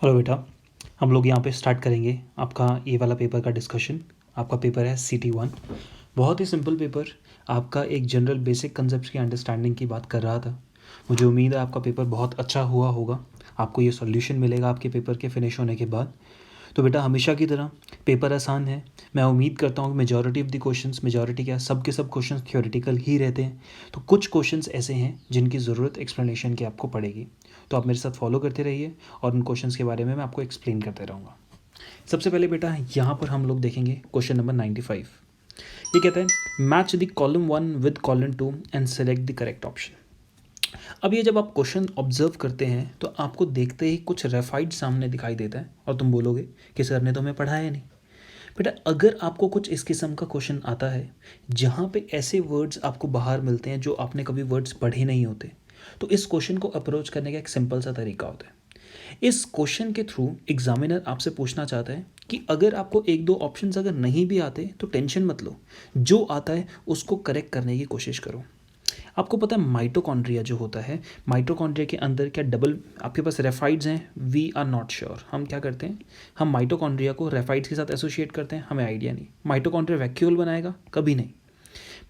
Hello बेटा, हम लोग यहाँ पे स्टार्ट करेंगे आपका ये वाला पेपर का डिस्कशन। आपका पेपर है CT1। बहुत ही सिंपल पेपर, आपका एक जनरल बेसिक कंसेप्ट की अंडरस्टैंडिंग की बात कर रहा था। मुझे उम्मीद है आपका पेपर बहुत अच्छा हुआ होगा, आपको ये सॉल्यूशन मिलेगा आपके पेपर के फिनिश होने के बाद। तो बेटा हमेशा की तरह पेपर आसान है। मैं उम्मीद करता हूँ कि majority of the questions, majority क्या सब के सब क्वेश्चंस थ्योरेटिकल ही रहते हैं। तो कुछ क्वेश्चंस ऐसे हैं जिनकी ज़रूरत एक्सप्लेनेशन की आपको पड़ेगी, तो आप मेरे साथ फॉलो करते रहिए और उन क्वेश्चंस के बारे में मैं आपको एक्सप्लेन करते रहूँगा। सबसे पहले बेटा यहाँ पर हम लोग देखेंगे क्वेश्चन नंबर 95। ये कहता है match the column 1 with column 2 and select the correct option. अब ये जब आप क्वेश्चन ऑब्जर्व करते हैं तो आपको देखते ही कुछ रेफाइड सामने दिखाई देता है और तुम बोलोगे कि सर ने तो हमें पढ़ाया नहीं। बेटा अगर आपको कुछ इस किस्म का क्वेश्चन आता है जहाँ पे ऐसे वर्ड्स आपको बाहर मिलते हैं जो आपने कभी वर्ड्स पढ़े नहीं होते, तो इस क्वेश्चन को अप्रोच करने का एक सिंपल सा तरीका होता है। इस क्वेश्चन के थ्रू एग्जामिनर आपसे पूछना चाहता है कि अगर आपको एक दो ऑप्शंस अगर नहीं भी आते तो टेंशन मत लो, जो आता है उसको करेक्ट करने की कोशिश करो। आपको पता है माइटोकॉन्ड्रिया जो होता है, माइटोकॉन्ड्रिया के अंदर क्या डबल आपके पास रेफाइड्स हैं, वी आर नॉट श्योर। हम क्या करते हैं, हम माइटोकॉन्ड्रिया को रेफाइड्स के साथ एसोसिएट करते हैं, हमें आइडिया नहीं। माइटोकॉन्ड्रिया वैक्यूल बनाएगा, कभी नहीं।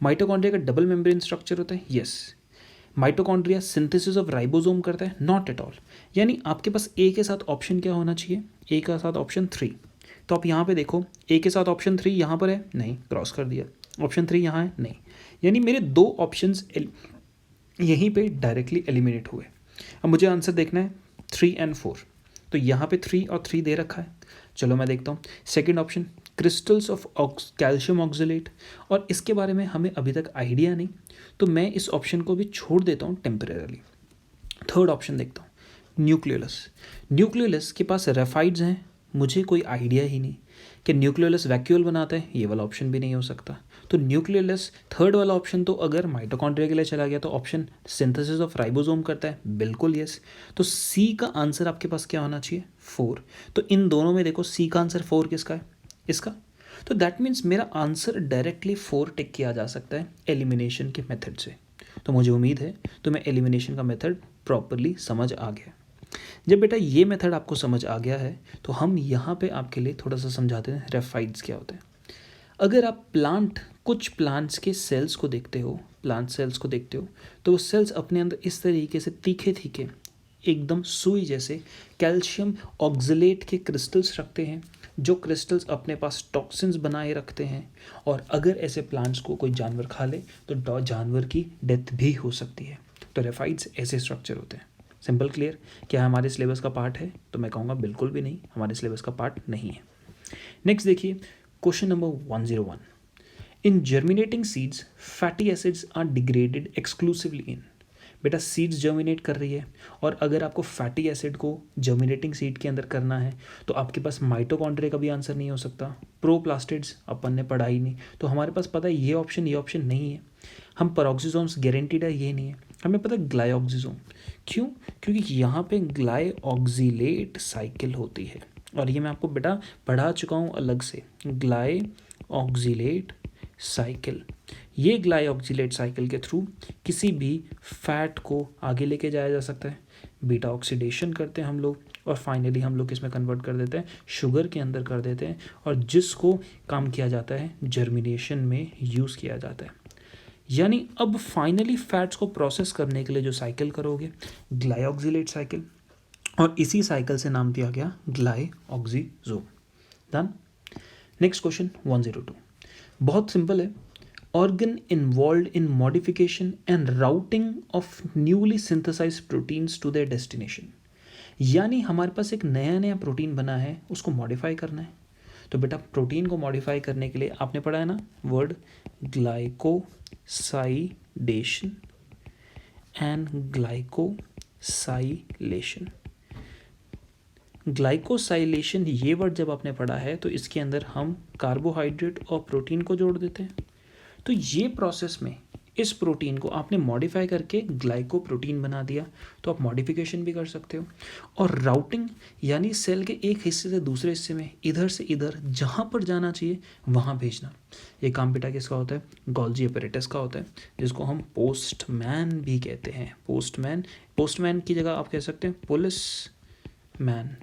माइटोकॉन्ड्रिया का डबल मेम्ब्रेन स्ट्रक्चर होता है, yes. Mitochondria synthesis of ribosome करता है, नॉट एट ऑल। यानी आपके पास ए के साथ ऑप्शन क्या होना चाहिए, ए के साथ ऑप्शन 3। तो आप यहाँ पे देखो, ए के साथ ऑप्शन 3 यहाँ पर है, नहीं, क्रॉस कर दिया। ऑप्शन 3 यहाँ है, नहीं। यानी मेरे दो ऑप्शंस यहीं पे डायरेक्टली एलिमिनेट हुए। अब मुझे आंसर देखना है 3 और 4। तो यहाँ पे 3 और 3 दे रखा है। चलो मैं देखता हूँ second option, crystals of calcium oxalate, और इसके बारे में हमें अभी तक आइडिया नहीं, तो मैं इस ऑप्शन को भी छोड़ देता हूँ टेम्परेरली। थर्ड ऑप्शन देखता हूँ, न्यूक्लियोलस। न्यूक्लियोलस के पास रेफाइड्स हैं, मुझे कोई आइडिया ही नहीं कि न्यूक्लियोलस वैक्यूल बनाता है, ये वाला ऑप्शन भी नहीं हो सकता। तो न्यूक्लियोलस थर्ड वाला ऑप्शन तो अगर माइटोकॉन्ड्रिया के लिए चला गया तो ऑप्शन सिंथेसिस ऑफ राइबोसोम करता है, बिल्कुल यस। तो सी का आंसर आपके पास क्या होना चाहिए, 4। तो इन दोनों में देखो सी का आंसर 4 किसका है, इसका। तो दैट मीन्स मेरा आंसर डायरेक्टली 4 टिक किया जा सकता है एलिमिनेशन के मेथड से। तो मुझे उम्मीद है तो मैं एलिमिनेशन का मेथड प्रॉपरली समझ आ गया। जब बेटा ये मेथड आपको समझ आ गया है तो हम यहाँ पे आपके लिए थोड़ा सा समझाते हैं रेफाइड्स क्या होते हैं। अगर आप कुछ प्लांट्स के सेल्स को देखते हो, प्लांट सेल्स को देखते हो, तो वो सेल्स अपने अंदर इस तरीके से तीखे तीखे एकदम सुई जैसे कैल्शियम ऑक्सलेट के क्रिस्टल्स रखते हैं, जो क्रिस्टल्स अपने पास टॉक्सिन्स बनाए रखते हैं। और अगर ऐसे प्लांट्स को कोई जानवर खा ले तो जानवर की डेथ भी हो सकती है। तो रेफाइड्स ऐसे स्ट्रक्चर होते हैं। Simple clear. क्या हमारे सिलेबस का पार्ट है, तो मैं कहूँगा बिल्कुल भी नहीं, हमारे सिलेबस का पार्ट नहीं है। नेक्स्ट देखिए question number 101। In germinating seeds fatty acids are degraded exclusively in. बेटा सीड्स जर्मिनेट कर रही है और अगर आपको फैटी एसिड को जर्मिनेटिंग सीड के अंदर करना है तो आपके पास माइटोकॉन्ड्रिया का भी आंसर नहीं हो सकता। प्रोप्लास्टिड्स अपन ने पढ़ा ही नहीं, तो हमारे पास पता है ये ऑप्शन नहीं है। हम पेरोक्सिसोम्स गारंटीड है, ये नहीं है। हमें पता है ग्लाइऑक्सिसोम, क्यों, क्योंकि यहाँ पे ग्लाइऑक्सिलेट साइकिल होती है, और ये मैं आपको बेटा पढ़ा चुका हूँ अलग से। ग्लाइऑक्सिलेट साइकिल, ये ग्लाइऑक्सिलेट साइकिल के थ्रू किसी भी फैट को आगे लेके जाया जा सकता है। बीटा ऑक्सीडेशन करते हैं हम लोग और फाइनली हम लोग इसमें कन्वर्ट कर देते हैं, शुगर के अंदर कर देते हैं, और जिसको काम किया जाता है जर्मिनेशन में यूज़ किया जाता है। यानी अब फाइनली फैट्स को प्रोसेस करने के लिए जो साइकिल करोगे, ग्लाइऑक्सिलेट साइकिल, और इसी साइकिल से नाम दिया गया ग्लाइऑक्सिसोम। डन। नेक्स्ट क्वेश्चन 102, बहुत सिंपल है। Organ involved in modification and routing of newly synthesised proteins to their destination. यानी हमारे पास एक नया प्रोटीन बना है, उसको मॉडिफाई करना है। तो बेटा प्रोटीन को मॉडिफाई करने के लिए आपने पढ़ा है ना word glycosidation and glycosylation. Glycosylation ये वर्ड जब आपने पढ़ा है तो इसके अंदर हम कार्बोहाइड्रेट और प्रोटीन को जोड़ देते हैं। तो ये प्रोसेस में इस प्रोटीन को आपने मॉडिफाई करके ग्लाइको प्रोटीन बना दिया, तो आप मॉडिफिकेशन भी कर सकते हो। और राउटिंग यानी सेल के एक हिस्से से दूसरे हिस्से में, इधर से इधर, जहाँ पर जाना चाहिए वहाँ भेजना। ये काम बेटा किसका होता है, गोल्जी अपैरेटस का होता है, जिसको हम पोस्टमैन भी कहते हैं। पोस्टमैन की जगह आप कह सकते हैं पुलिस मैन।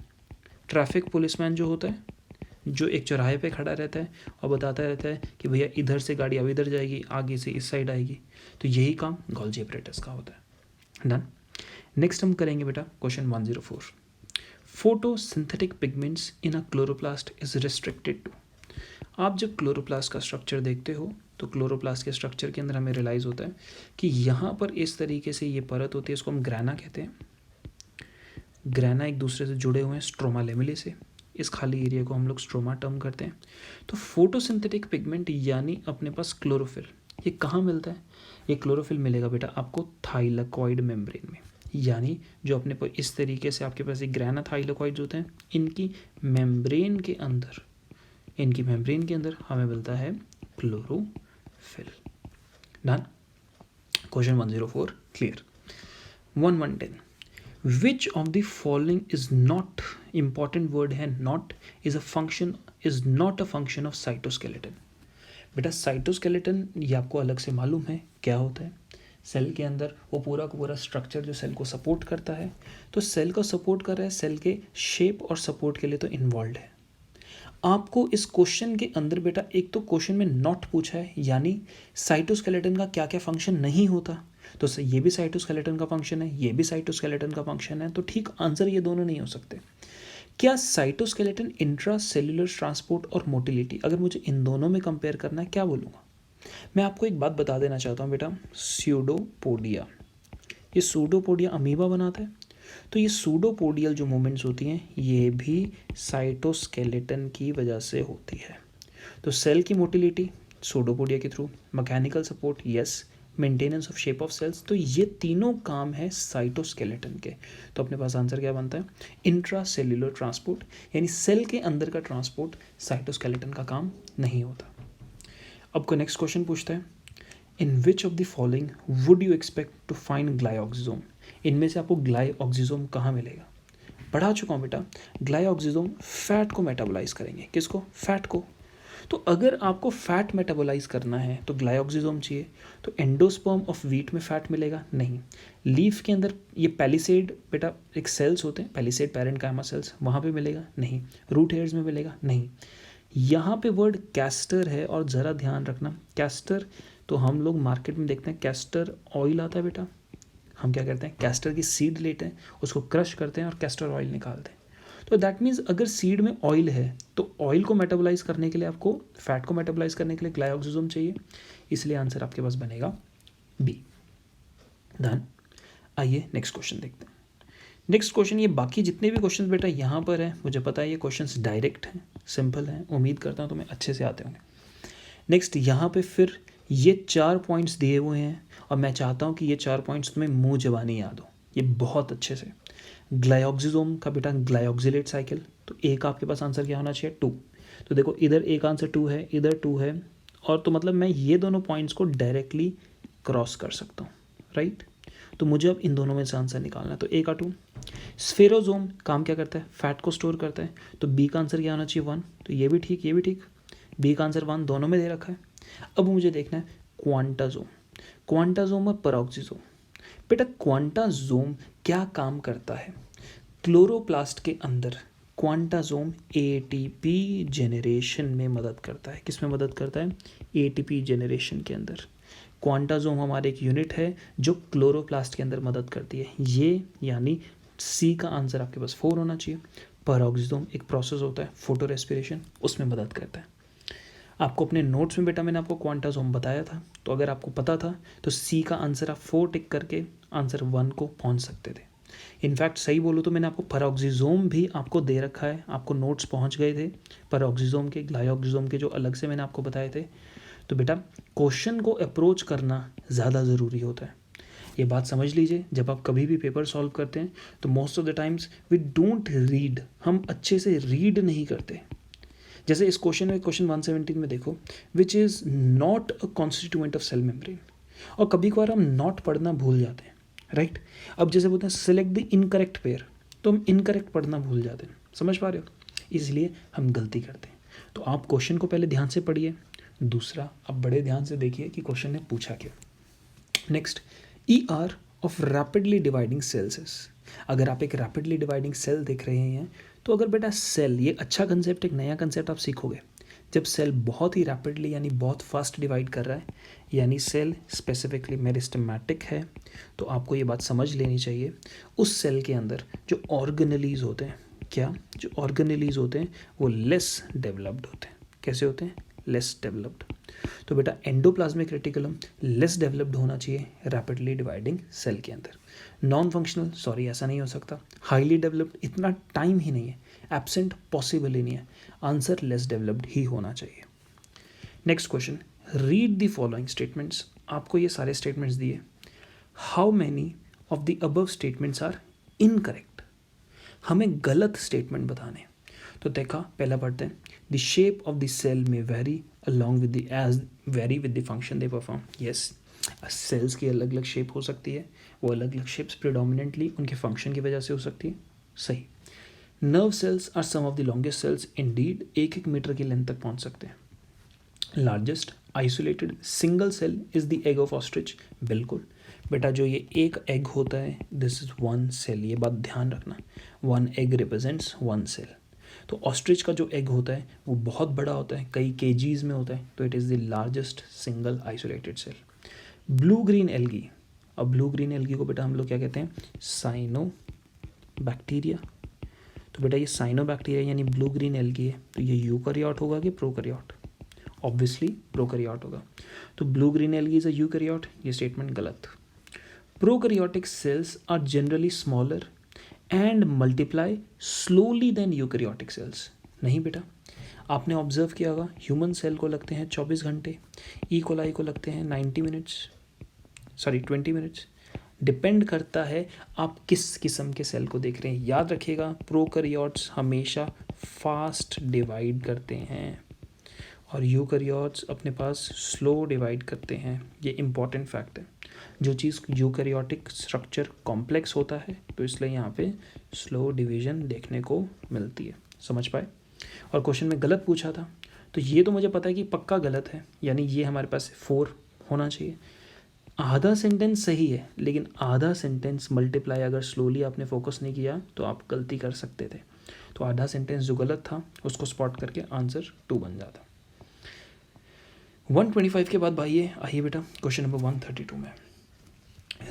ट्रैफिक पुलिसमैन जो होता है, जो एक चौराहे पे खड़ा रहता है और बताता रहता है कि भैया इधर से गाड़ी अब इधर जाएगी, आगे से इस साइड आएगी, तो यही काम गोल्जी apparatus का होता है। डन। नेक्स्ट हम करेंगे बेटा question 104। Photosynthetic pigments in a chloroplast is restricted to. आप जब क्लोरोप्लास्ट का स्ट्रक्चर देखते हो तो क्लोरोप्लास्ट के स्ट्रक्चर के अंदर हमें रियलाइज़ होता है कि यहाँ पर इस तरीके से ये परत होती है, इसको हम ग्रैना कहते हैं। ग्रैना एक दूसरे से जुड़े हुए हैं स्ट्रोमा लेमिले से, इस खाली एरिया को हम लोग स्ट्रोमा टर्म करते हैं। तो फोटोसिंथेटिक पिगमेंट यानी अपने पास क्लोरोफिल, ये कहाँ मिलता है? ये क्लोरोफिल मिलेगा बेटा आपको थाइलाकॉइड मेम्ब्रेन में, यानी जो अपने पर इस तरीके से आपके पास एक ग्रैना थाइलाकॉइड्स होते हैं, इनकी मेम्ब्रेन के अंदर हमें मिलता है chlorophyll. Done. Question 104 clear. 1110 which of the following is not, important word है not, is not a function of cytoskeleton. बेटा साइटोस्केलेटन ये आपको अलग से मालूम है क्या होता है। सेल के अंदर वो पूरा का पूरा स्ट्रक्चर जो सेल को सपोर्ट करता है, तो सेल को सपोर्ट कर रहा है, सेल के शेप और सपोर्ट के लिए तो इन्वॉल्व है। आपको इस क्वेश्चन के अंदर बेटा एक तो क्वेश्चन में नॉट पूछा है, यानी साइटोस्केलेटन का क्या क्या फंक्शन नहीं होता, तो ये भी साइटोस्केलेटन का फंक्शन है, ये भी साइटोस्केलेटन का फंक्शन है, तो ठीक आंसर ये दोनों नहीं हो सकते। क्या साइटोस्केलेटन इंट्रा सेल्यूलर ट्रांसपोर्ट और मोटिलिटी, अगर मुझे इन दोनों में कंपेयर करना है क्या बोलूँगा? मैं आपको एक बात बता देना चाहता हूँ बेटा, स्यूडोपोडिया, ये सूडोपोडिया अमीबा बनाता है, तो ये सूडोपोडियल जो मूवमेंट्स होती हैं ये भी साइटोस्केलेटन की वजह से होती है। तो सेल की मोटिलिटी सूडोपोडिया के through, mechanical support yes, maintenance of shape of cells, तो ये तीनों काम है साइटोस्केलेटन के। तो अपने पास आंसर क्या बनता है? इंट्रा सेल्यूलर ट्रांसपोर्ट, यानी सेल के अंदर का ट्रांसपोर्ट साइटोस्केलेटन का काम नहीं होता। अब को नेक्स्ट क्वेश्चन पूछता है, in which of the following would you expect to find glyoxysome. इनमें से आपको ग्लाइऑक्सिसोम कहाँ मिलेगा? पढ़ा चुका हूँ बेटा, ग्लाइऑक्सिसोम फैट को मेटाबोलाइज करेंगे। किसको? फैट को। तो अगर आपको फैट मेटाबोलाइज करना है तो ग्लाइऑक्सिसोम चाहिए। तो एंडोस्पर्म ऑफ व्हीट में फैट मिलेगा? नहीं। लीफ के अंदर ये पैलिसेड बेटा एक सेल्स होते हैं, पैलिसेड पैरेंकाइमा सेल्स, वहाँ पे मिलेगा? नहीं। रूट हेयर्स में मिलेगा? नहीं। यहाँ पे वर्ड कैस्टर है, और ज़रा ध्यान रखना, कैस्टर तो हम लोग मार्केट में देखते हैं कैस्टर ऑयल आता है बेटा, हम क्या करते हैं कैस्टर की सीड लेते हैं, उसको क्रश करते हैं और कैस्टर ऑयल निकालते हैं। तो दैट मीन्स अगर सीड में ऑयल है तो ऑयल को मेटाबोलाइज करने के लिए आपको, फैट को मेटाबोलाइज करने के लिए ग्लाइऑक्सिसोम चाहिए, इसलिए आंसर आपके पास बनेगा बी। डन। आइए नेक्स्ट क्वेश्चन देखते हैं। नेक्स्ट क्वेश्चन, ये बाकी जितने भी क्वेश्चन बेटा यहाँ पर है, मुझे पता है ये क्वेश्चंस डायरेक्ट हैं, सिंपल हैं, उम्मीद करता हूँ तुम्हें अच्छे से आते होंगे। नेक्स्ट यहाँ पे फिर ये 4 पॉइंट्स दिए हुए हैं और मैं चाहता हूँ कि ये 4 पॉइंट्स तुम्हें मुँह ज़बानी याद हो, ये बहुत अच्छे से। ग्लाइऑक्सिसोम का बेटा ग्लाइऑक्सिलेट साइकिल, तो एक आपके पास आंसर क्या होना चाहिए? 2। तो देखो इधर एक आंसर 2 है, इधर 2 है, और तो मतलब मैं ये दोनों पॉइंट्स को डायरेक्टली क्रॉस कर सकता हूँ, राइट। तो मुझे अब इन दोनों में से आंसर निकालना है, तो ए का 2। स्फेरोजोम काम क्या करता है? फैट को स्टोर करता है, तो बी का आंसर क्या होना चाहिए? 1। तो ये भी ठीक, ये भी ठीक, बी का आंसर 1 दोनों में दे रखा है। अब मुझे देखना है क्वांटाजोम, क्वांटाजोम और पेरोक्सिसोम। बेटा क्वांटाजोम क्या काम करता है? क्लोरोप्लास्ट के अंदर क्वांटाजोम एटीपी जेनरेशन में मदद करता है। किस में मदद करता है? एटीपी जेनरेशन के अंदर। क्वांटाजोम हमारे एक यूनिट है जो क्लोरोप्लास्ट के अंदर मदद करती है, ये यानी सी का आंसर आपके पास 4 होना चाहिए। पेरोक्सिसोम एक प्रोसेस होता है फोटो रेस्पिरेशन, उसमें मदद करता है। आपको अपने नोट्स में बेटा मैंने आपको क्वांटाजोम बताया था, तो अगर आपको पता था तो सी का आंसर आप 4 टिक करके आंसर 1 को पहुंच सकते थे। इनफैक्ट सही बोलूँ तो मैंने आपको पेरोक्सिसोम भी आपको दे रखा है, आपको नोट्स पहुंच गए थे पेरोक्सिसोम के, ग्लाइऑक्सिसोम के जो अलग से मैंने आपको बताए थे। तो बेटा क्वेश्चन को अप्रोच करना ज़्यादा ज़रूरी होता है, ये बात समझ लीजिए। जब आप कभी भी पेपर सॉल्व करते हैं तो most of the times we don't read, हम अच्छे से रीड नहीं करते। जैसे इस क्वेश्चन में, क्वेश्चन 117 में देखो, which is not a constituent of cell membrane, और कभी कभार हम नॉट पढ़ना भूल जाते हैं, राइट। अब जैसे बोलते हैं सिलेक्ट द इनकरेक्ट पेयर, तो हम इनकरेक्ट पढ़ना भूल जाते हैं, समझ पा रहे हो, इसलिए हम गलती करते हैं। तो आप क्वेश्चन को पहले ध्यान से पढ़िए, दूसरा आप बड़े ध्यान से देखिए कि क्वेश्चन ने पूछा क्या। Next, ER of rapidly dividing cells. अगर आप एक रैपिडली डिवाइडिंग सेल देख रहे हैं तो अगर बेटा सेल, ये अच्छा कंसेप्ट, एक नया कंसेप्ट आप सीखोगे, जब सेल बहुत ही रैपिडली यानी बहुत फास्ट डिवाइड कर रहा है, यानी सेल स्पेसिफिकली मेरिस्टेमेटिक है, तो आपको ये बात समझ लेनी चाहिए उस सेल के अंदर जो ऑर्गेनेलीज होते हैं, क्या जो ऑर्गेनेलीज होते हैं वो लेस डेवलप्ड होते हैं। कैसे होते हैं? Less developed. तो बेटा एंडोप्लाज्मिक रेटिकुलम लेस डेवलप्ड होना चाहिए रैपिडली डिवाइडिंग सेल के अंदर। नॉन फंक्शनल, सॉरी ऐसा नहीं हो सकता। हाईली डेवलप्ड, इतना टाइम ही नहीं है, एब्सेंट पॉसिबल ही नहीं है, आंसर लेस डेवलप्ड ही होना चाहिए। Next question, read the following statements. आपको ये सारे स्टेटमेंट्स दिए, how many of the above statements are incorrect. हमें गलत स्टेटमेंट बताने। तो देखा, पहला पढ़ते हैं, the shape of the cell may vary along with the age vary with the function they perform. Yes, cells की अलग अलग शेप हो सकती है, वो अलग अलग शेप्स प्रिडोमिनेंटली उनके फंक्शन की वजह से हो सकती है। सही। Nerve cells are some of the longest cells, indeed 1-1 metre की लेंथ तक पहुंच सकते हैं। Largest isolated single cell is the egg of ostrich. बिल्कुल बेटा, जो ये एक एग होता है, दिस इज वन सेल, ये बात ध्यान रखना, one egg represents one cell. तो ऑस्ट्रिच का जो एग होता है वो बहुत बड़ा होता है, कई केजीज में होता है, तो it is the largest single isolated cell. Blue green algae, अब ब्लू ग्रीन एल्गी को बेटा हम लोग क्या कहते हैं? Cyanobacteria. तो बेटा ये साइनो बैक्टीरिया यानी ब्लू ग्रीन एल्गी है, तो ये यूकैरियोट होगा कि प्रोकैरियोट? ऑब्वियसली प्रोकैरियोट होगा। तो blue green algae is a eukaryote, ये स्टेटमेंट गलत। Prokaryotic cells are generally smaller and multiply slowly than eukaryotic cells. नहीं बेटा, आपने ऑब्जर्व किया होगा, ह्यूमन सेल को लगते हैं 24 घंटे, ई कोलाई को लगते हैं 20 मिनट्स। डिपेंड करता है आप किस किस्म के सेल को देख रहे हैं। याद रखिएगा, प्रोकैरियोट्स हमेशा फास्ट डिवाइड करते हैं और यूकैरियोट्स अपने पास स्लो डिवाइड करते हैं। ये इंपॉर्टेंट फैक्ट है। जो चीज़ यूकैरियोटिक स्ट्रक्चर कॉम्प्लेक्स होता है, तो इसलिए यहाँ पे स्लो डिवीजन देखने को मिलती है। समझ पाए? और क्वेश्चन में गलत पूछा था, तो ये तो मुझे पता है कि पक्का गलत है, यानी ये हमारे पास 4 होना चाहिए। आधा सेंटेंस सही है, लेकिन आधा सेंटेंस मल्टीप्लाई अगर स्लोली आपने फोकस नहीं किया तो आप गलती कर सकते थे। तो आधा सेंटेंस जो गलत था उसको स्पॉट करके आंसर 2 बन जाता। 125 के बाद भाई आइए बेटा क्वेश्चन नंबर 132 में।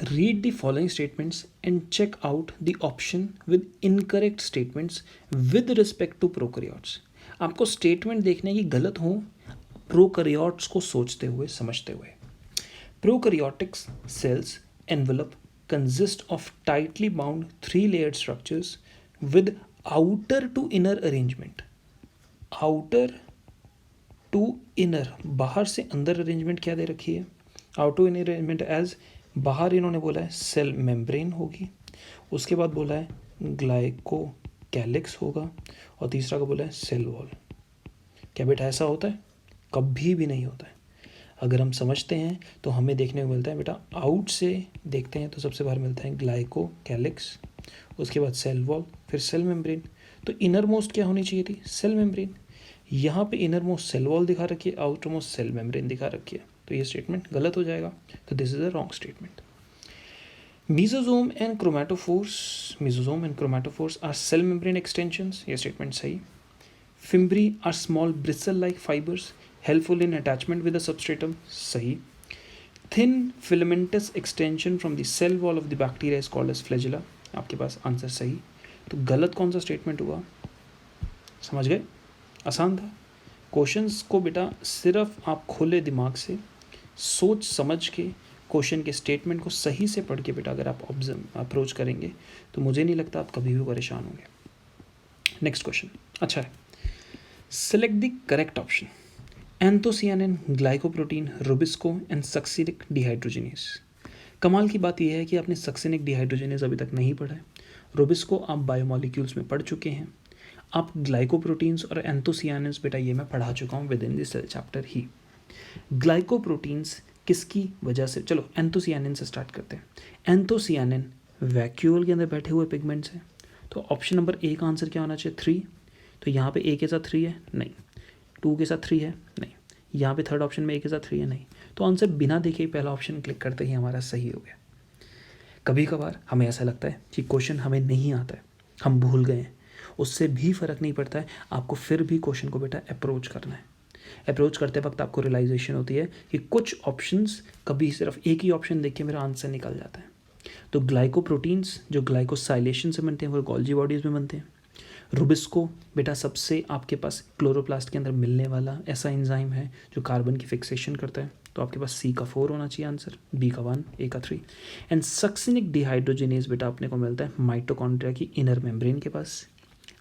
Read the following statements and check out the option with incorrect statements with respect to prokaryotes. आपको स्टेटमेंट देखने की गलत हो प्रोकैरियोट्स को सोचते हुए, समझते हुए। Prokaryotic cells envelope consist of tightly bound 3-layered structures with outer to inner arrangement. outer to inner, बाहर से अंदर अरेंजमेंट क्या दे रखी है? Outer to inner arrangement as, बाहर इन्होंने बोला है सेल मेम्ब्रेन होगी, उसके बाद बोला है ग्लाइकोकैलिक्स होगा, और तीसरा का बोला है सेल वॉल। क्या बेटा ऐसा होता है? कभी भी नहीं होता है। अगर हम समझते हैं तो हमें देखने को मिलता है बेटा, आउट से देखते हैं तो सबसे बाहर मिलता है ग्लाइकोकैलिक्स, उसके बाद सेल वॉल, फिर सेल मेम्ब्रेन। तो इनर मोस्ट क्या होनी चाहिए थी? Cell membrane. यहाँ पे इनर मोस्ट सेल वॉल दिखा रखी है, आउटर मोस्ट सेल मेम्ब्रेन दिखा रखी है, तो ये स्टेटमेंट गलत हो जाएगा। तो this is a wrong statement. Mesosome and chromatophores are cell membrane extensions, ये स्टेटमेंट सही। Fimbriae are small bristle like fibres helpful in attachment with the substratum, सही। Thin filamentous extension from the cell wall of the bacteria is called as flagella, आपके पास answer सही। तो गलत कौन सा statement हुआ? समझ गए? आसान था। क्वेश्चंस को बेटा सिर्फ आप खुले दिमाग से सोच समझ के क्वेश्चन के स्टेटमेंट को सही से पढ़ के बेटा अगर आप अप्रोच करेंगे तो मुझे नहीं लगता आप कभी भी परेशान होंगे। नेक्स्ट क्वेश्चन अच्छा है, select the correct option. Anthocyanin, glycoprotein, Rubisco and succinic dehydrogenase. कमाल की बात यह है कि आपने सक्सिनिक डिहाइड्रोजिनेस अभी तक नहीं पढ़ा है। रुबिस्को आप बायोमोलिक्यूल्स में पढ़ चुके हैं। आप ग्लाइकोप्रोटीन्स और एंथोसियानिन्स बेटा ये मैं पढ़ा चुका हूँ with in this chapter he. Glycoproteins किसकी वजह से, चलो एंथोसियानिन से स्टार्ट करते हैं। एंथोसियानिन वैक्यूल के अंदर बैठे हुए पिगमेंट्स हैं, तो ऑप्शन नंबर ए का आंसर क्या होना चाहिए? 3। तो यहाँ पे ए के साथ 3 है, नहीं। 2 के साथ 3 है, नहीं। यहाँ पे थर्ड ऑप्शन में ए के साथ 3 है, नहीं। तो आंसर बिना देखे ही पहला ऑप्शन क्लिक करते ही हमारा सही हो गया। कभी कभार हमें ऐसा लगता है कि क्वेश्चन हमें नहीं आता है, हम भूल गए हैं, उससे भी फ़र्क नहीं पड़ता है, आपको फिर भी क्वेश्चन को बेटा अप्रोच करना है। अप्रोच करते वक्त आपको रियलाइजेशन होती है कि कुछ ऑप्शंस, कभी सिर्फ एक ही ऑप्शन देख के मेरा आंसर निकल जाता है। तो ग्लाइकोप्रोटीन्स जो ग्लाइकोसाइलेशन से बनते हैं वो गोल्जी बॉडीज़ में बनते हैं। रुबिस्को बेटा सबसे आपके पास क्लोरोप्लास्ट के अंदर मिलने वाला ऐसा एंजाइम है जो कार्बन की फिक्सेशन करता है। तो आपके पास सी का 4 होना चाहिए आंसर, बी का 1, ए का 3। एंड सक्सिनिक डिहाइड्रोजिनेज बेटा अपने को मिलता है माइटोकॉन्ड्रिया की इनर मेम्ब्रेन के पास।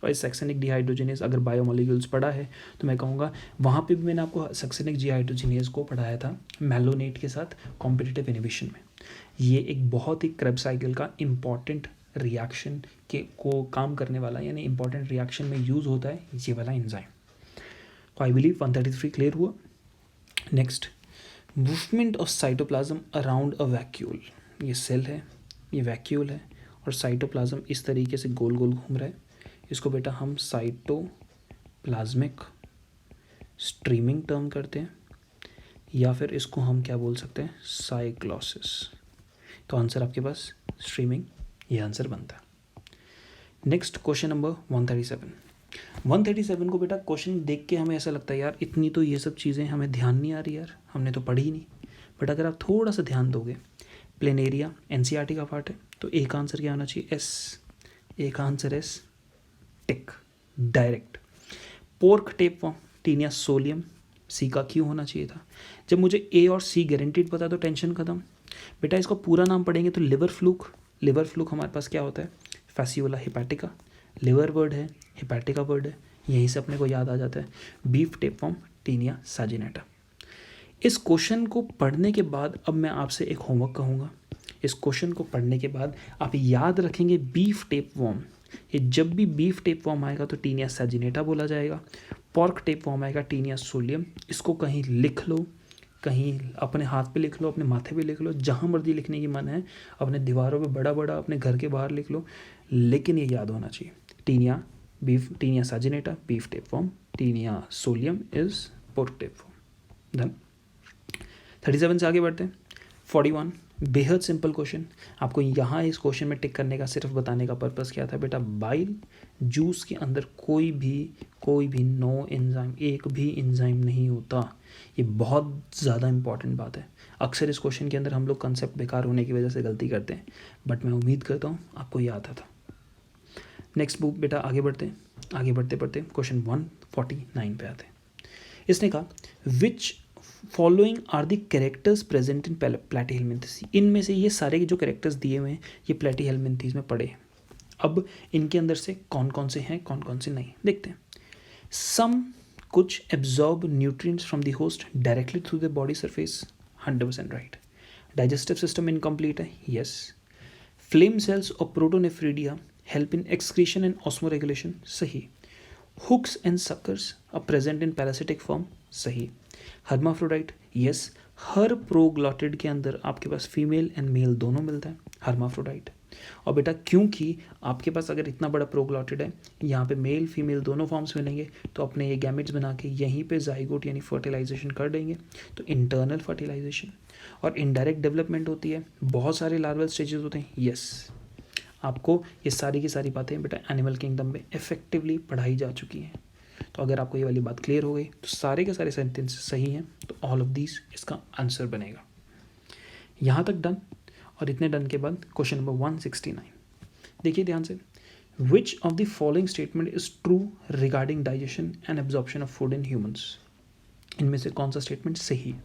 और इस सक्सिनिक डिहाइड्रोजिनेज अगर बायोमोलिक्यूल्स पढ़ा है तो मैं कहूँगा वहाँ पे भी मैंने आपको सक्सिनिक डिहाइड्रोजिनेज को पढ़ाया था मैलोनेट के साथ कॉम्पिटिटिव इनिबिशन में। ये एक बहुत ही क्रेब साइकिल का इम्पॉर्टेंट रिएक्शन के को काम करने वाला, यानी इंपॉर्टेंट रिएक्शन में यूज़ होता है ये वाला एंजाइम। तो आई बिलीव 133 क्लियर हुआ। Next, movement of cytoplasm around a vacuole. ये सेल है, ये वैक्यूल है और साइटोप्लाज्म इस तरीके से गोल गोल घूम रहा है। इसको बेटा हम साइटोप्लाज्मिक स्ट्रीमिंग टर्म करते हैं, या फिर इसको हम क्या बोल सकते हैं, साइक्लोसिस। तो आंसर आपके पास स्ट्रीमिंग, ये आंसर बनता है। Next question number 137। 137 को बेटा क्वेश्चन देख के हमें ऐसा लगता है यार इतनी तो ये सब चीज़ें हमें ध्यान नहीं आ रही यार, हमने तो पढ़ी ही नहीं। बट अगर आप थोड़ा सा ध्यान दोगे, प्लेनेरिया एनसीईआरटी का पार्ट है, तो एक आंसर क्या होना चाहिए, एस। एक answer yes, tick, direct. Pork tapeworm, Taenia solium, C का क्यों होना चाहिए था। जब मुझे ए और सी गारंटीड पता तो टेंशन खत्म। बेटा इसका पूरा नाम पढ़ेंगे तो लिवर फ्लूक। लिवर फ्लूक हमारे पास क्या होता है, फैसियोला हिपैटिका। लिवर वर्ड है, हिपैटिका वर्ड है, यहीं से अपने को याद आ जाता है। Beef tapeworm, Taenia saginata. इस क्वेश्चन को पढ़ने के बाद अब मैं आपसे एक होमवर्क कहूँगा। इस क्वेश्चन को पढ़ने के बाद आप याद रखेंगे बीफ टेप वॉर्म। ये जब भी बीफ टेप वॉर्म आएगा तो टीनिया सैजिनेटा बोला जाएगा। पॉर्क टेप वॉर्म आएगा टीनिया सोलियम। इसको कहीं लिख लो, कहीं अपने हाथ पे लिख लो, अपने माथे पे लिख लो, जहाँ मर्जी लिखने की मन है, अपने दीवारों पे बड़ा बड़ा, अपने घर के बाहर लिख लो, लेकिन ये याद होना चाहिए। Taenia saginata beef tapeworm, Taenia solium is pork tapeworm. Done. 37 से आगे बढ़ते हैं। 41 बेहद सिंपल क्वेश्चन। आपको यहाँ इस क्वेश्चन में टिक करने का सिर्फ बताने का पर्पस क्या था बेटा, बाइल जूस के अंदर कोई भी नो एंजाइम, एक भी एंजाइम नहीं होता। ये बहुत ज़्यादा इंपॉर्टेंट बात है। अक्सर इस क्वेश्चन के अंदर हम लोग कंसेप्ट बेकार होने की वजह से गलती करते हैं, बट मैं उम्मीद करता हूँ आपको ये आता था। नेक्स्ट बुक बेटा आगे बढ़ते हैं। आगे बढ़ते बढ़ते क्वेश्चन 149 पे आते हैं। इसने कहा which following are the characters present in platyhelminthes. इनमें से ये सारे जो कैरेक्टर्स दिए हुए हैं ये प्लैटीहेल्मिन्थेस में पड़े हैं। अब इनके अंदर से कौन कौन से हैं, कौन कौन से नहीं, देखते हैं। सम कुछ absorb nutrients from the host directly through the body surface, 100% right. Digestive system incomplete है, यस। फ्लेम सेल्स और protonephridia help in excretion and osmoregulation, सही। Hooks and suckers are present in parasitic form, सही। Hermaphrodite, yes. हर proglottid के अंदर आपके पास female and mail दोनों मिलता है, हर्माफ्रोडाइट। और बेटा क्योंकि आपके पास अगर इतना बड़ा प्रोग्लॉटिड है, यहाँ पे मेल फीमेल दोनों फॉर्म्स मिलेंगे, तो अपने ये गैमेट्स बना के यहीं पे जाइगोट यानी फर्टिलाइजेशन कर देंगे। तो इंटरनल फर्टिलाइजेशन और इनडायरेक्ट डेवलपमेंट होती है, बहुत सारे लार्वल स्टेजेस होते हैं, यस। आपको ये सारी की सारी बातें बेटा एनिमल किंगडम में इफेक्टिवली पढ़ाई जा चुकी हैं। तो अगर आपको ये वाली बात क्लियर हो गई तो सारे के सारे सेंटेंस सही हैं, तो ऑल ऑफ दीज इसका आंसर बनेगा। यहाँ तक डन। और इतने डन के बाद क्वेश्चन नंबर 169 देखिए ध्यान से। विच of the following statement is true regarding digestion and absorption of food in humans. इनमें से कौन सा स्टेटमेंट सही है।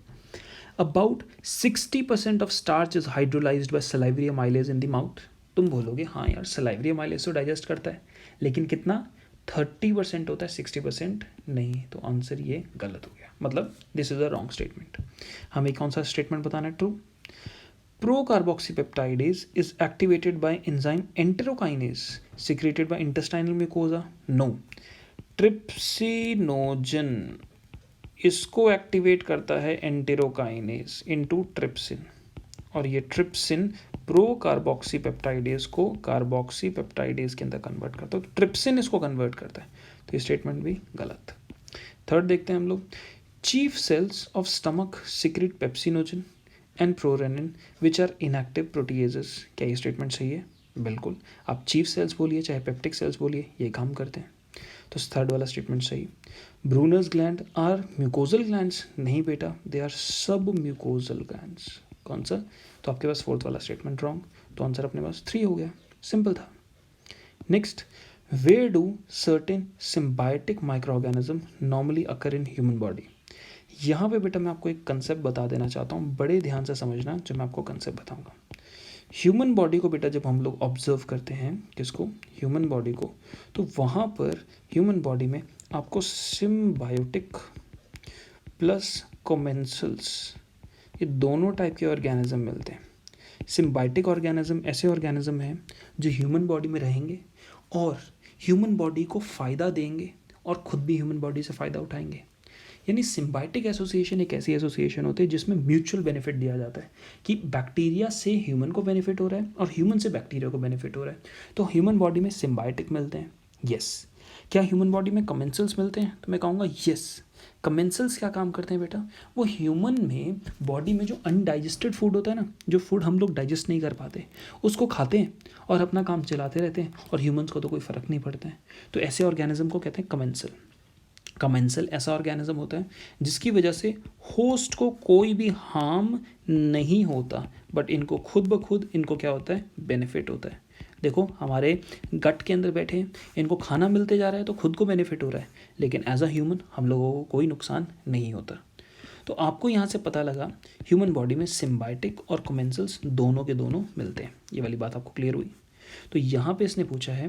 About 60% of starch is hydrolysed bye salivary amylase in the mouth. तुम बोलोगे हाँ यार सलाइवरी अमाइलेज तो डाइजेस्ट करता है, लेकिन कितना, 30% होता है, 60% नहीं। तो आंसर ये गलत हो गया, मतलब this is a wrong statement. हमें कौन सा स्टेटमेंट बताना है, true. Procarboxypeptidase is activated by enzyme enterokinase secreted by intestinal mucosa, no. Trypsinogen इसको एक्टिवेट करता है एंटेरोकाइनेज इनटू ट्रिप्सिन, और ये ट्रिप्सिन प्रोकार्बोक्सीपेप्टाइडेज को कार्बोक्सीपेप्टाइडेज के अंदर कन्वर्ट करता है, तो ट्रिप्सिन इसको कन्वर्ट करता है। तो ये स्टेटमेंट भी गलत। थर्ड देखते हैं हम लोग। Chief cells of stomach secrete pepsinogen and prorennin which are inactive proteases. क्या ये स्टेटमेंट सही है, बिल्कुल, आप चीफ सेल्स बोलिए चाहे पेप्टिक सेल्स बोलिए, ये काम करते हैं। तो थर्ड वाला स्टेटमेंट सही। Brunner's glands are mucosal glands, नहीं बेटा, they are submucosal glands. कौन सा? तो आपके पास फोर्थ वाला स्टेटमेंट रॉन्ग, तो आंसर अपने पास 3 हो गया, सिंपल था। Next, where do certain symbiotic microorganism normally occur in human body. यहाँ पे बेटा मैं आपको एक कंसेप्ट बता देना चाहता हूँ, बड़े ध्यान से समझना जो मैं आपको कंसेप्ट बताऊँगा। ह्यूमन बॉडी को बेटा जब हम लोग ऑब्जर्व करते हैं, किसको? ह्यूमन बॉडी को, तो वहाँ पर ह्यूमन बॉडी में आपको सिम्बायोटिक प्लस कोमेंसल्स, ये दोनों टाइप के ऑर्गेनिज्म मिलते हैं। सिम्बायोटिक ऑर्गेनिज्म ऐसे ऑर्गेनिज्म हैं जो ह्यूमन बॉडी में रहेंगे और ह्यूमन बॉडी को फ़ायदा देंगे और ख़ुद भी ह्यूमन बॉडी से फ़ायदा उठाएंगे। यानी सिम्बायोटिक एसोसिएशन एक ऐसी एसोसिएशन होती है जिसमें म्यूचुअल बेनिफिट दिया जाता है कि बैक्टीरिया से ह्यूमन को बेनिफिट हो रहा है और ह्यूमन से बैक्टीरिया को बेनिफिट हो रहा है। तो ह्यूमन बॉडी में सिम्बायोटिक मिलते हैं, यस। क्या ह्यूमन बॉडी में कमेंसल्स मिलते हैं? तो मैं कहूँगा यस। कमेंसल्स क्या काम करते हैं बेटा? वो ह्यूमन में बॉडी में जो अनडाइजेस्टेड फूड होता है ना, जो फूड हम लोग डाइजेस्ट नहीं कर पाते, उसको खाते हैं और अपना काम चलाते रहते हैं और ह्यूमन्स को तो कोई फ़र्क नहीं पड़ता है। तो ऐसे ऑर्गेनिज्म को कहते हैं कमेंसल। कमेंसल ऐसा ऑर्गेनिज्म होता है जिसकी वजह से होस्ट को कोई भी हार्म नहीं होता, बट इनको खुद ब खुद इनको क्या होता है? बेनिफिट होता है। देखो हमारे गट के अंदर बैठे हैं, इनको खाना मिलते जा रहा है तो खुद को बेनिफिट हो रहा है, लेकिन एज अ ह्यूमन हम लोगों को कोई नुकसान नहीं होता। तो आपको यहाँ से पता लगा ह्यूमन बॉडी में सिम्बायोटिक और कमेंसल्स दोनों के दोनों मिलते हैं। ये वाली बात आपको क्लियर हुई? तो यहाँ पे इसने पूछा है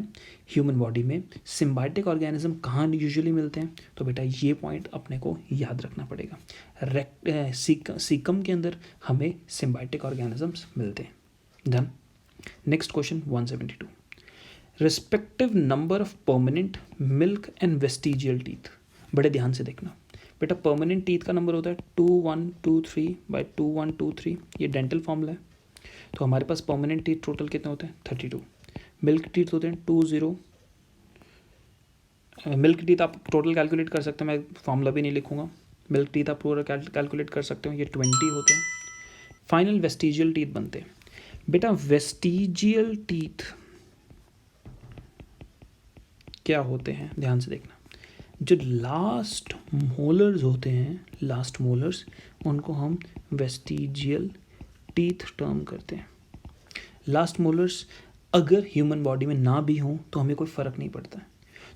ह्यूमन बॉडी में सिम्बायोटिक ऑर्गेनिज्म कहाँ यूजुअली मिलते हैं, तो बेटा ये पॉइंट अपने को याद रखना पड़ेगा। सीकम के अंदर हमें सिम्बायोटिक ऑर्गेनिजम्स मिलते हैं। Done. Next question 172, respective number of permanent milk and vestigial teeth. बड़े ध्यान से देखना बेटा, परमानेंट टीथ का नंबर होता है 2123/2123, ये डेंटल फॉर्मूला है। तो हमारे पास परमानेंट टीथ टोटल कितने होते हैं? 32। मिल्क टीथ होते हैं 20। मिल्क टीथ आप टोटल कैलकुलेट कर सकते हैं, मैं फॉर्मूला भी नहीं लिखूंगा। मिल्क टीथ आप पूरा कैलकुलेट कर सकते हो, ये 20 होते हैं। फाइनल वेस्टिजियल टीथ बनते हैं। बेटा वेस्टिजियल टीथ क्या होते हैं? ध्यान से देखना, जो लास्ट मोलर्स होते हैं, लास्ट मोलर्स, उनको हम वेस्टिजियल टीथ टर्म करते हैं। लास्ट मोलर्स अगर ह्यूमन बॉडी में ना भी हों तो हमें कोई फ़र्क नहीं पड़ता है।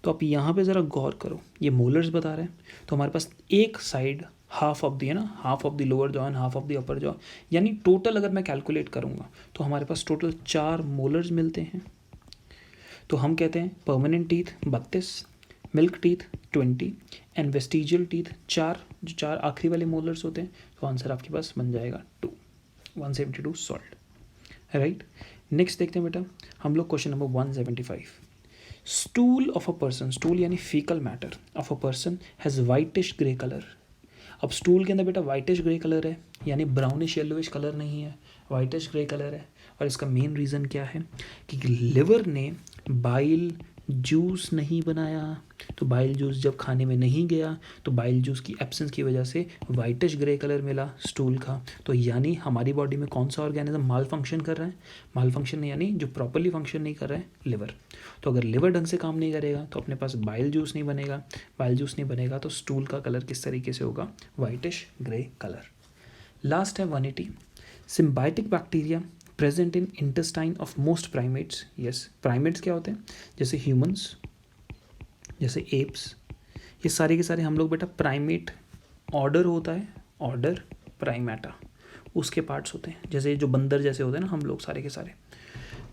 तो आप यहाँ पे ज़रा गौर करो, ये मोलर्स बता रहे हैं, तो हमारे पास एक साइड हाफ ऑफ दी है ना, half of the lower jaw and half of the upper jaw, यानी टोटल अगर मैं कैलकुलेट करूँगा तो हमारे पास टोटल 4 मोलर्स मिलते हैं। तो हम कहते हैं permanent teeth 32, milk teeth 20 and vestigial teeth 4, जो 4 आखिरी वाले मोलर्स होते हैं। तो आंसर आपके पास बन जाएगा 2, 172 सॉल्व। राइट। नेक्स्ट देखते हैं बेटा हम लोग question number 175, stool of a person, stool यानी faecal matter of a person has whitish grey colour. अब स्टूल के अंदर बेटा वाइटिश ग्रे कलर है, यानी ब्राउनिश येलोइश कलर नहीं है, वाइटिश ग्रे कलर है। और इसका मेन रीज़न क्या है कि लिवर ने बाइल जूस नहीं बनाया, तो बाइल जूस जब खाने में नहीं गया तो बाइल जूस की एब्सेंस की वजह से वाइटिश ग्रे कलर मिला स्टूल का। तो यानी हमारी बॉडी में कौन सा ऑर्गेनिज्म माल फंक्शन कर रहा है? माल फंक्शन यानी जो प्रॉपरली फंक्शन नहीं कर रहा है, लिवर। तो अगर लिवर ढंग से काम नहीं करेगा तो अपने पास बाइल जूस नहीं बनेगा, बाइल जूस नहीं बनेगा तो स्टूल का कलर किस तरीके से होगा? Whitish grey colour. लास्ट है 180, symbiotic bacteria present in intestine of most primates. Yes, primates क्या होते हैं? जैसे ह्यूमंस, जैसे एप्स, ये सारे के सारे हम लोग बेटा प्राइमेट ऑर्डर होता है, ऑर्डर प्राइमेटा, उसके पार्ट्स होते हैं। जैसे जो बंदर जैसे होते हैं ना हम लोग सारे के सारे।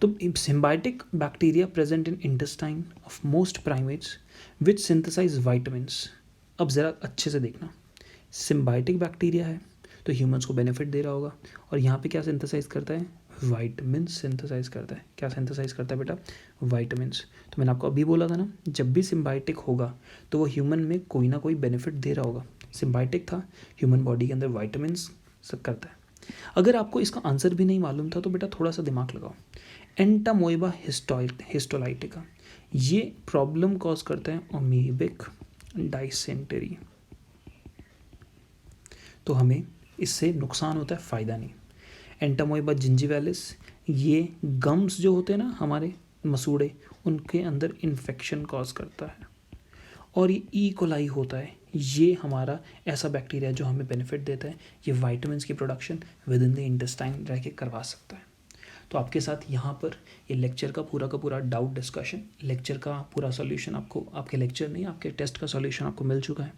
तो symbiotic bacteria present in intestine of most primates which synthesise vitamins. अब ज़रा अच्छे से देखना, सिम्बायोटिक बैक्टीरिया है तो ह्यूमंस को बेनिफिट दे रहा होगा, और यहाँ पे क्या सिंथेसाइज करता है? वाइटामिन्स सिंथेसाइज करता है। क्या सिंथेसाइज करता है बेटा? वाइटामिन्स। तो मैंने आपको अभी बोला था ना, जब भी सिम्बायोटिक होगा तो वो ह्यूमन में कोई ना कोई बेनिफिट दे रहा होगा। सिम्बायोटिक था, ह्यूमन बॉडी के अंदर वाइटामिन्स सब करता है। अगर आपको इसका आंसर भी नहीं मालूम था तो बेटा थोड़ा सा दिमाग लगाओ। एंटामोइबा हिस्टोलाइटिका, ये प्रॉब्लम कॉज करता है अमीबिक डाइसेंटरी, तो हमें इससे नुकसान होता है, फ़ायदा नहीं। एंटामोइबा जिंजिवैलिस ये गम्स जो होते हैं ना हमारे मसूड़े, उनके अंदर इन्फेक्शन कॉज करता है। और ये ई कोलाई होता है, ये हमारा ऐसा बैक्टीरिया जो हमें बेनिफिट देता है, ये वाइटामिन की production with in the intestine रह के करवा सकता है। तो आपके साथ यहाँ पर ये लेक्चर का पूरा डाउट डिस्कशन, लेक्चर का पूरा सॉल्यूशन आपको, आपके लेक्चर नहीं आपके टेस्ट का सॉल्यूशन आपको मिल चुका है।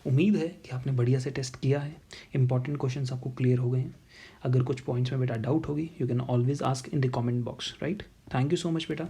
उम्मीद है कि आपने बढ़िया से टेस्ट किया है, इंपॉर्टेंट क्वेश्चंस आपको क्लियर हो गए हैं। अगर कुछ पॉइंट्स में बेटा डाउट होगी, you can always ask in the comment box, right. Thank you so much बेटा।